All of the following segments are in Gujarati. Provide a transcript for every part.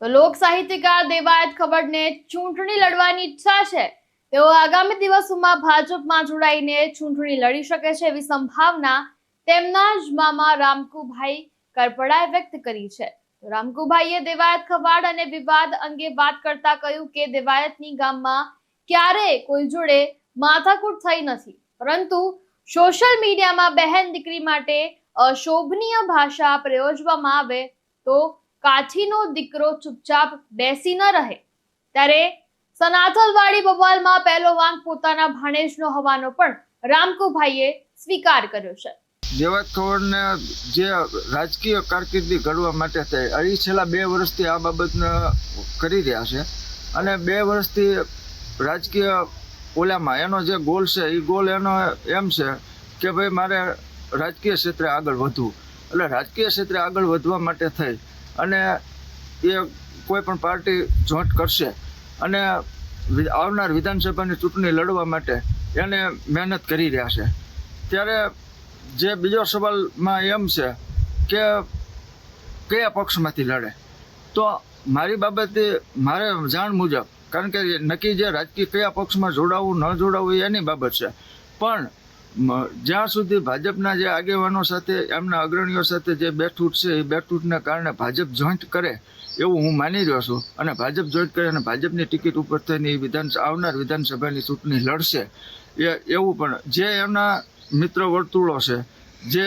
તો લોક સાહિત્યકાર દેવાયત ખબરને ચૂંટણી લડવાની ઈચ્છા છે। તેઓ આગામી દિવસોમાં ભાજપમાં જોડાઈને ચૂંટણી લડી શકે છે એવી સંભાવના તેમના જ મામા રામકુભાઈ કરપડાએ વ્યક્ત કરી છે। રામકુભાઈએ દેવાયત ખબાડ અને વિવાદ અંગે વાત કરતા કહ્યું કે દેવાયતની ગામમાં ક્યારેય કોઈ જોડે માથાકૂટ થઈ નથી, પરંતુ સોશિયલ મીડિયામાં બહેન દીકરી માટે અશોભનીય ભાષા પ્રયોજવામાં આવે તો કાઠીનો દીકરો ચૂપચાપ બેસી ન રહે। ત્યારે સનાથલવાડી બવાલમાં પહેલો વાંક પોતાના ભાણેજનો હોવાનો પણ રામકુભાઈએ સ્વીકાર કર્યો છે। દેવાયત ખબરને જે રાજકીય કારકિર્દી ઘડવા માટે થઈ છેલ્લા 2 વર્ષથી આ બાબતને કરી રહ્યા છે અને 2 વર્ષથી રાજકીય ઓલામાં એનો જે ગોલ છે એ ગોલ એનો એમ છે કે ભાઈ મારે રાજકીય ક્ષેત્રે આગળ વધવું, એટલે રાજકીય ક્ષેત્રે આગળ વધવા માટે થઈ અને એ કોઈ પણ પાર્ટી જોઈન્ટ કરશે અને આવનાર વિધાનસભાની ચૂંટણી લડવા માટે એને મહેનત કરી રહ્યા છે। ત્યારે જે બીજો સવાલમાં એમ છે કે કયા પક્ષમાંથી લડે, તો મારી બાબતે મારે જાણ મુજબ, કારણ કે નક્કી જે રાજકીય કયા પક્ષમાં જોડાવું ન જોડાવું એની બાબત છે, પણ જ્યાં સુધી ભાજપના જે આગેવાનો સાથે એમના અગ્રણીઓ સાથે જે બેઠૂટ છે એ બેઠૂટના કારણે ભાજપ જોઈન્ટ કરે એવું હું માની રહ્યો છું અને ભાજપ જોઈન્ટ કરે અને ભાજપની ટિકિટ ઉપર થઈને આવનાર વિધાનસભાની ચૂંટણી લડશે એવું પણ જે એમના મિત્ર વર્તુળો છે, જે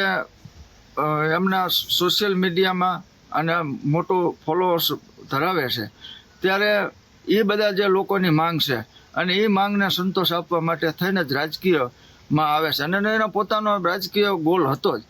એમના સોશિયલ મીડિયામાં અને મોટો ફોલોઅર્સ ધરાવે છે, ત્યારે એ બધા જે લોકોની માંગ છે અને એ માંગને સંતોષ આપવા માટે થઈને જ રાજકીયમાં આવે છે અને એનો પોતાનો રાજકીય ગોલ હતો જ।